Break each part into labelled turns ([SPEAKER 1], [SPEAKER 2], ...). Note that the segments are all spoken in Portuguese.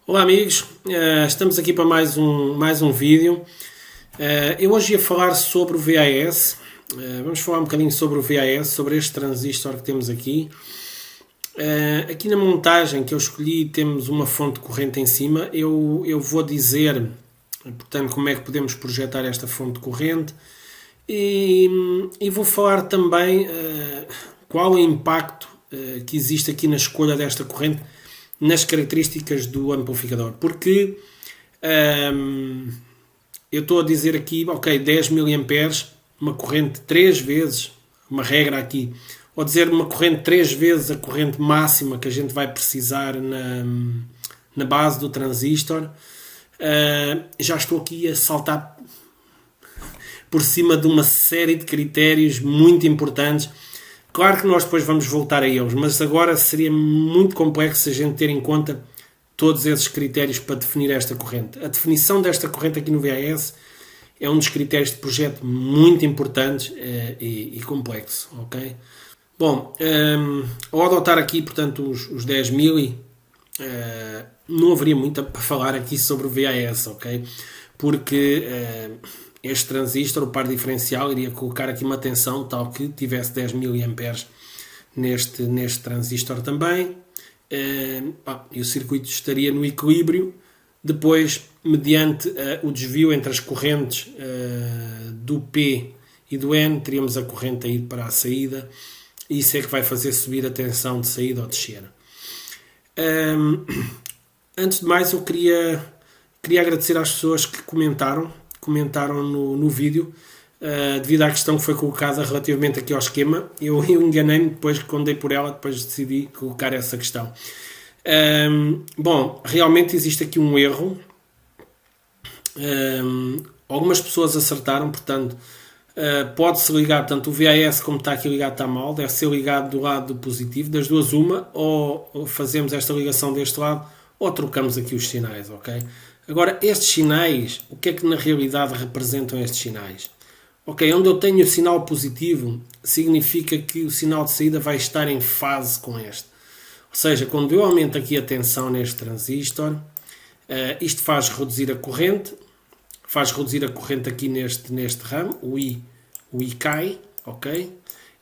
[SPEAKER 1] Olá amigos, estamos aqui para mais um vídeo. Eu hoje ia falar sobre o VAS. Vamos falar um bocadinho sobre o VAS, sobre este transistor que temos aqui. Aqui na montagem que eu escolhi temos uma fonte de corrente em cima. Eu vou dizer, portanto, como é que podemos projetar esta fonte de corrente e vou falar também qual o impacto que existe aqui na escolha desta corrente nas características do amplificador, porque eu estou a dizer aqui, ok, 10 mA, uma corrente 3 vezes, uma regra aqui, ou dizer uma corrente 3 vezes a corrente máxima que a gente vai precisar na base do transistor. Já estou aqui a saltar por cima de uma série de critérios muito importantes. Claro que nós depois vamos voltar a eles, mas agora seria muito complexo a gente ter em conta todos esses critérios para definir esta corrente. A definição desta corrente aqui no VAS é um dos critérios de projeto muito importantes e complexo, ok? Bom, ao adotar aqui, portanto, os 10 mil, não haveria muito para falar aqui sobre o VAS, ok? Porque este transistor, o par diferencial, iria colocar aqui uma tensão tal que tivesse 10 mA neste transistor também. E o circuito estaria no equilíbrio. Depois, mediante o desvio entre as correntes do P e do N, teríamos a corrente a ir para a saída. E isso é que vai fazer subir a tensão de saída ou descer. Antes de mais, eu queria agradecer às pessoas que comentaram no vídeo, devido à questão que foi colocada relativamente aqui ao esquema. Eu enganei-me depois quando dei por ela, depois decidi colocar essa questão. Bom, realmente existe aqui um erro. Algumas pessoas acertaram, portanto, pode-se ligar, tanto o VAS como está aqui ligado está mal, deve ser ligado do lado do positivo, das duas uma, ou fazemos esta ligação deste lado, ou trocamos aqui os sinais, ok? Agora, estes sinais, o que é que na realidade representam estes sinais? Ok, onde eu tenho o sinal positivo, significa que o sinal de saída vai estar em fase com este. Ou seja, quando eu aumento aqui a tensão neste transistor, isto faz reduzir a corrente aqui neste ramo, o I cai, ok?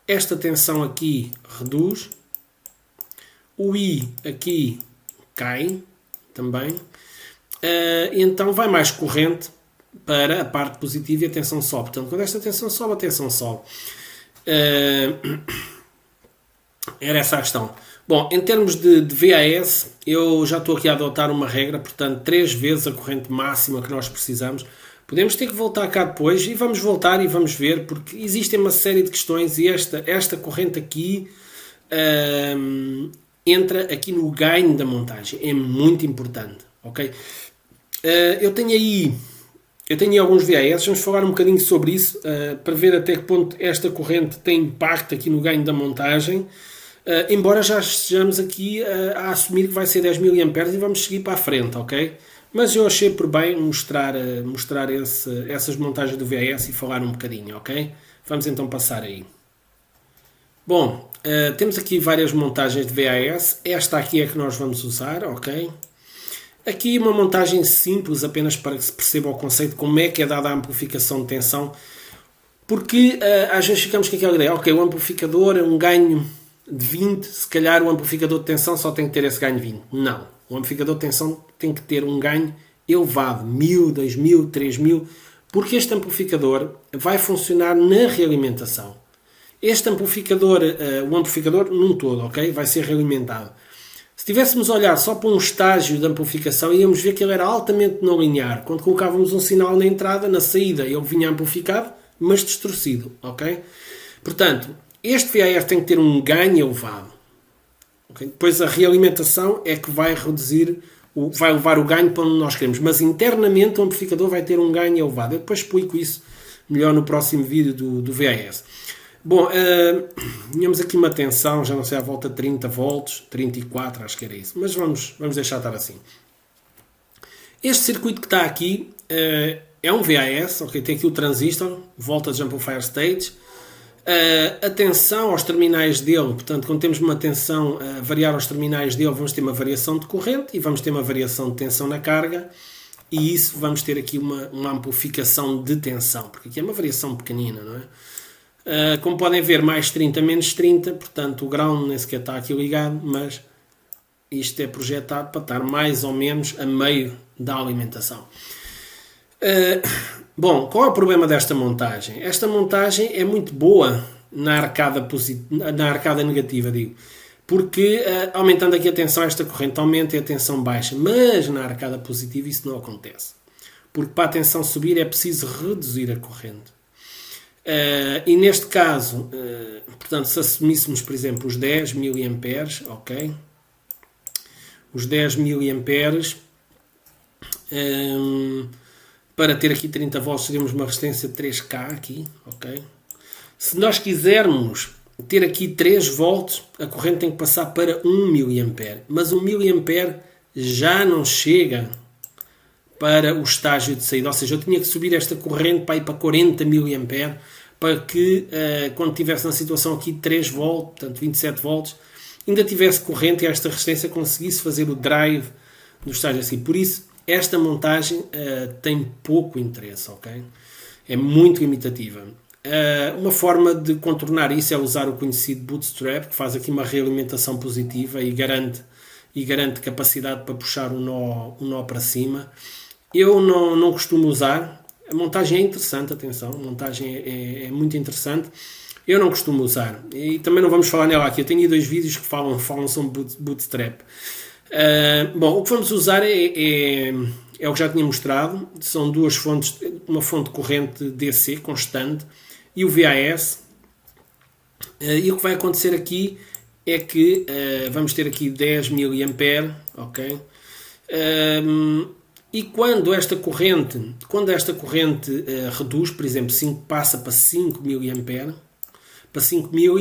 [SPEAKER 1] Esta tensão aqui reduz, o I aqui cai também. Então vai mais corrente para a parte positiva e a tensão sobe. Portanto, quando esta tensão sobe, a tensão sobe. Era essa a questão. Bom, em termos de VAS, eu já estou aqui a adotar uma regra, portanto, 3 vezes a corrente máxima que nós precisamos. Podemos ter que voltar cá depois e vamos voltar e vamos ver, porque existem uma série de questões e esta corrente aqui entra aqui no gain da montagem. É muito importante, ok? Eu tenho aí alguns VAS, vamos falar um bocadinho sobre isso, para ver até que ponto esta corrente tem impacto aqui no ganho da montagem, embora já estejamos aqui a assumir que vai ser 10 mA e vamos seguir para a frente, ok? Mas eu achei por bem mostrar essas montagens do VAS e falar um bocadinho, ok? Vamos então passar aí. Bom, temos aqui várias montagens de VAS, esta aqui é que nós vamos usar, ok? Aqui uma montagem simples, apenas para que se perceba o conceito, como é que é dada a amplificação de tensão, porque às vezes ficamos com aquela ideia, ok, o amplificador é um ganho de 20, se calhar o amplificador de tensão só tem que ter esse ganho de 20. Não, o amplificador de tensão tem que ter um ganho elevado, 1000, 2000, 3000, porque este amplificador vai funcionar na realimentação. Este amplificador, o amplificador num todo, ok, vai ser realimentado. Se tivéssemos a olhar só para um estágio de amplificação, íamos ver que ele era altamente não linear. Quando colocávamos um sinal na entrada, na saída, ele vinha amplificado, mas distorcido, ok? Portanto, este VAS tem que ter um ganho elevado. Okay? Depois a realimentação é que vai reduzir, vai levar o ganho para onde nós queremos. Mas internamente o amplificador vai ter um ganho elevado. Eu depois explico isso melhor no próximo vídeo do VAS. Bom, tínhamos aqui uma tensão, já não sei, à volta de 30 volts, 34, acho que era isso. Mas vamos deixar estar assim. Este circuito que está aqui é um VAS, ok? Tem aqui o transistor, voltage amplifier stage. A tensão aos terminais dele, portanto, quando temos uma tensão a variar aos terminais dele, vamos ter uma variação de corrente e vamos ter uma variação de tensão na carga, e isso vamos ter aqui uma amplificação de tensão, porque aqui é uma variação pequenina, não é? Como podem ver, mais 30, menos 30, portanto o ground nem sequer está aqui ligado, mas isto é projetado para estar mais ou menos a meio da alimentação. Bom, qual é o problema desta montagem? Esta montagem é muito boa na arcada negativa, digo, porque aumentando aqui a tensão, esta corrente aumenta e a tensão baixa, mas na arcada positiva isso não acontece, porque para a tensão subir é preciso reduzir a corrente. E neste caso, portanto, se assumíssemos, por exemplo, os 10 mA, ok? Os 10 mA, para ter aqui 30 volts, teríamos uma resistência de 3K aqui, ok? Se nós quisermos ter aqui 3 volts, a corrente tem que passar para 1 mA. Mas 1 mA já não chega para o estágio de saída. Ou seja, eu tinha que subir esta corrente para ir para 40 mA para que, quando estivesse na situação aqui de 3 volts, portanto 27 volts, ainda tivesse corrente e esta resistência conseguisse fazer o drive do estágio assim. Por isso, esta montagem tem pouco interesse, ok? É muito limitativa. Uma forma de contornar isso é usar o conhecido bootstrap, que faz aqui uma realimentação positiva e garante capacidade para puxar o nó para cima. Eu não costumo usar. A montagem é interessante, atenção, a montagem é muito interessante. Eu não costumo usar. E também não vamos falar nela aqui. Eu tenho aí 2 vídeos que falam sobre bootstrap. Bom, o que vamos usar é o que já tinha mostrado. São 2 fontes, uma fonte corrente DC constante e o VAS. E o que vai acontecer aqui é que vamos ter aqui 10 mA, ok? E quando esta corrente reduz, por exemplo, passa para 5 mA, para 5 mil,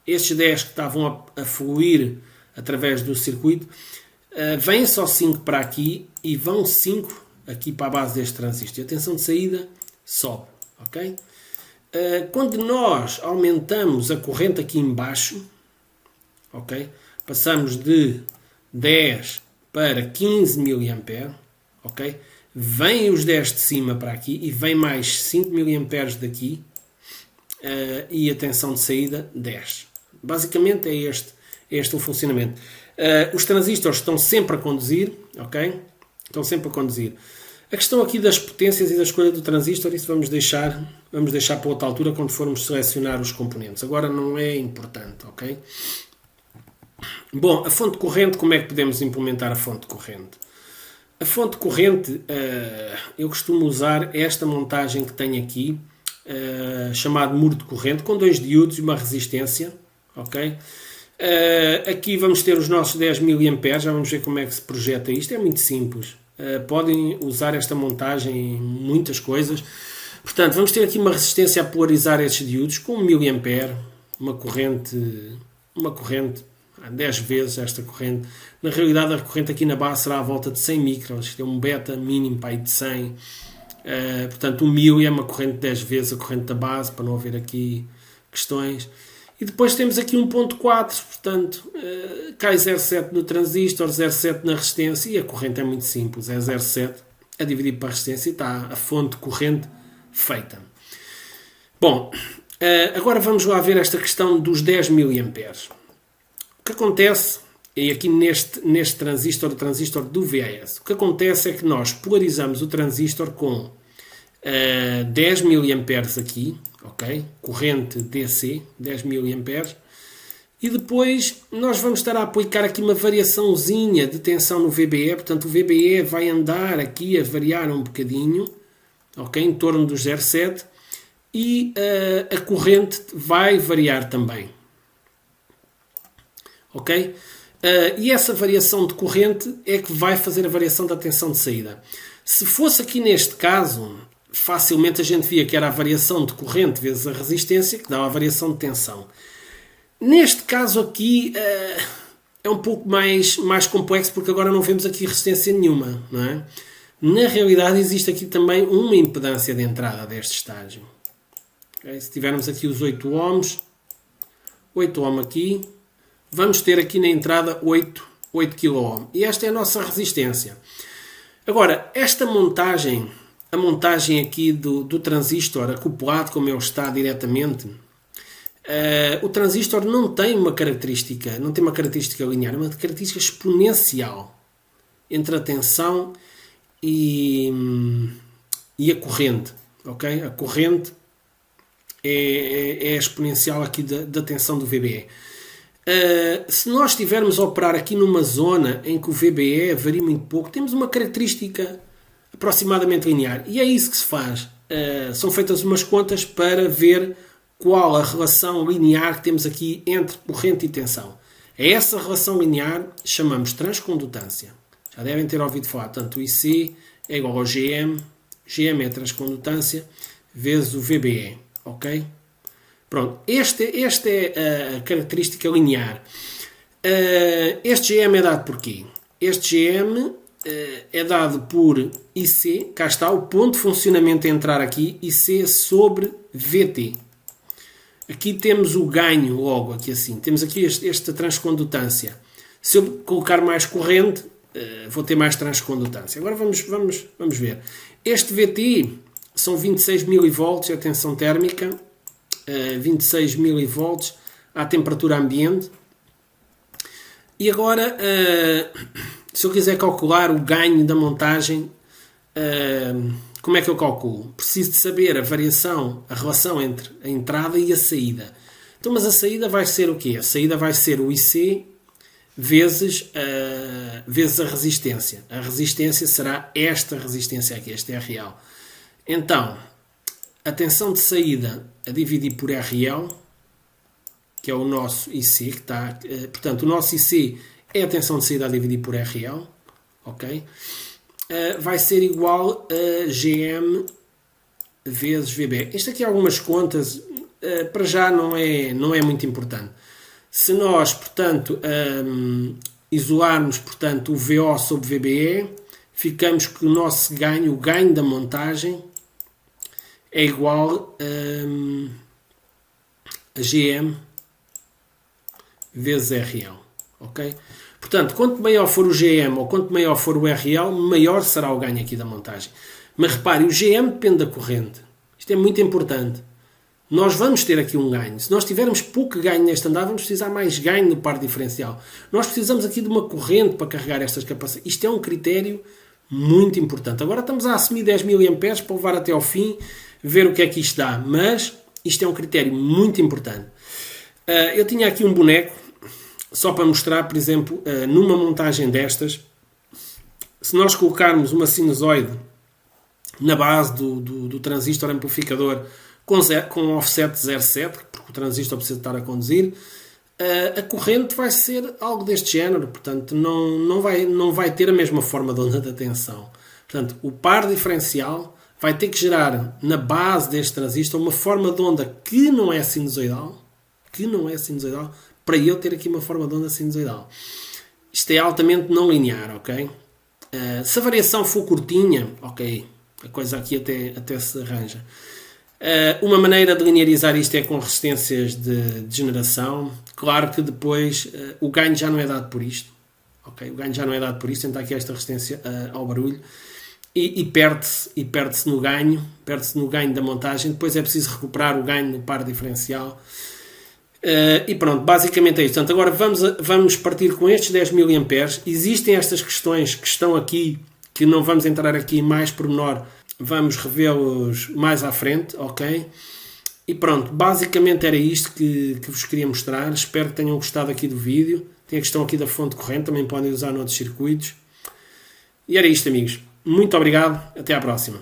[SPEAKER 1] estes 10 que estavam a fluir através do circuito, vêm só 5 para aqui e vão 5 aqui para a base deste transistor. E a tensão de saída sobe, ok? Quando nós aumentamos a corrente aqui em baixo, ok? Passamos de 10 para 15 mA, ok? Vêm os 10 de cima para aqui e vem mais 5 mA daqui, e a tensão de saída 10. Basicamente é este o funcionamento. Os transistores estão sempre a conduzir, ok? Estão sempre a conduzir. A questão aqui das potências e da escolha do transistor, isso vamos deixar para outra altura quando formos selecionar os componentes. Agora não é importante, ok? Bom, a fonte corrente, como é que podemos implementar a fonte corrente? A fonte corrente, eu costumo usar esta montagem que tenho aqui, chamado muro de corrente, com 2 diodos e uma resistência, ok? Aqui vamos ter os nossos 10 mA, já vamos ver como é que se projeta isto, é muito simples. Podem usar esta montagem em muitas coisas. Portanto, vamos ter aqui uma resistência a polarizar estes diodos com 1 mA, uma corrente 10 vezes esta corrente. Na realidade, a corrente aqui na base será à volta de 100 microns, isto é um beta mínimo para aí de 100. Portanto, 1000 é uma corrente de 10 vezes a corrente da base, para não haver aqui questões. E depois temos aqui 1.4, portanto, cai 0.7 no transistor, 0.7 na resistência, e a corrente é muito simples, é 0.7 a dividir para a resistência e está a fonte corrente feita. Bom, agora vamos lá ver esta questão dos 10 mA. O que acontece, e aqui neste transistor, o transistor do VAS, o que acontece é que nós polarizamos o transistor com 10 mA aqui, ok? Corrente DC, 10 mA, e depois nós vamos estar a aplicar aqui uma variaçãozinha de tensão no VBE, portanto o VBE vai andar aqui a variar um bocadinho, ok? Em torno dos 0.7, e a corrente vai variar também, ok? E essa variação de corrente é que vai fazer a variação da tensão de saída. Se fosse aqui neste caso, facilmente a gente via que era a variação de corrente vezes a resistência que dava a variação de tensão. Neste caso aqui é um pouco mais complexo, porque agora não vemos aqui resistência nenhuma, não é? Na realidade existe aqui também uma impedância de entrada deste estágio. Okay? Se tivermos aqui os 8 ohms, 8 ohm aqui, vamos ter aqui na entrada 8 kΩ. E esta é a nossa resistência. Agora, esta montagem, a montagem aqui do transistor acoplado como ele está diretamente, o transistor não tem uma característica linear, é uma característica exponencial entre a tensão e a corrente. Okay? A corrente é exponencial aqui da tensão do VBE. Se nós estivermos a operar aqui numa zona em que o VBE varia muito pouco, temos uma característica aproximadamente linear. E é isso que se faz. São feitas umas contas para ver qual a relação linear que temos aqui entre corrente e tensão. A essa relação linear chamamos transcondutância. Já devem ter ouvido falar. Portanto, o IC é igual ao GM. GM é a transcondutância vezes o VBE. Ok? Pronto. Esta é a característica linear. Este GM é dado por quê? Este GM é dado por IC. Cá está o ponto de funcionamento a entrar aqui. IC sobre VT. Aqui temos o ganho logo, aqui assim. Temos aqui esta transcondutância. Se eu colocar mais corrente, vou ter mais transcondutância. Agora vamos ver. Este VT são 26 mV a tensão térmica, 26 mV à temperatura ambiente. E agora, se eu quiser calcular o ganho da montagem, como é que eu calculo? Preciso de saber a variação, a relação entre a entrada e a saída. Então, mas a saída vai ser o quê? A saída vai ser o IC vezes a resistência. A resistência será esta resistência aqui, esta é RL. Então, a tensão de saída a dividir por RL, que é o nosso IC, que está, portanto, o nosso IC é a tensão de saída a dividir por RL, ok? Vai ser igual a GM vezes VB. Isto aqui algumas contas, para já não é muito importante. Se nós, portanto, isolarmos, portanto, o VO sobre VBE, ficamos que o nosso ganho, o ganho da montagem, é igual a GM vezes RL. Ok? Portanto, quanto maior for o GM ou quanto maior for o RL, maior será o ganho aqui da montagem. Mas repare, o GM depende da corrente. Isto é muito importante. Nós vamos ter aqui um ganho. Se nós tivermos pouco ganho neste andar, vamos precisar mais ganho no par diferencial. Nós precisamos aqui de uma corrente para carregar estas capacidades. Isto é um critério muito importante. Agora estamos a assumir 10 mA para levar até ao fim, ver o que é que isto dá. Mas isto é um critério muito importante. Eu tinha aqui um boneco, só para mostrar, por exemplo, numa montagem destas, se nós colocarmos uma sinusoide na base do transistor amplificador com offset 0,7, porque o transistor precisa estar a conduzir, a corrente vai ser algo deste género, portanto não vai ter a mesma forma de onda de tensão. Portanto, o par diferencial vai ter que gerar na base deste transistor uma forma de onda que não é sinusoidal, para eu ter aqui uma forma de onda sinusoidal. Isto é altamente não linear, ok? Se a variação for curtinha, ok, a coisa aqui até se arranja. Uma maneira de linearizar isto é com resistências de generação. Claro que depois o ganho já não é dado por isto. Okay? O ganho já não é dado por isto, então aqui esta resistência ao barulho. E perde-se no ganho da montagem. Depois é preciso recuperar o ganho no par diferencial. E pronto, basicamente é isto. Portanto, agora vamos partir com estes 10 mA. Existem estas questões que estão aqui, que não vamos entrar aqui mais pormenor. Vamos revê-los mais à frente, ok? E pronto, basicamente era isto que vos queria mostrar. Espero que tenham gostado aqui do vídeo. Tem a questão aqui da fonte corrente, também podem usar noutros circuitos. E era isto, amigos. Muito obrigado, até à próxima.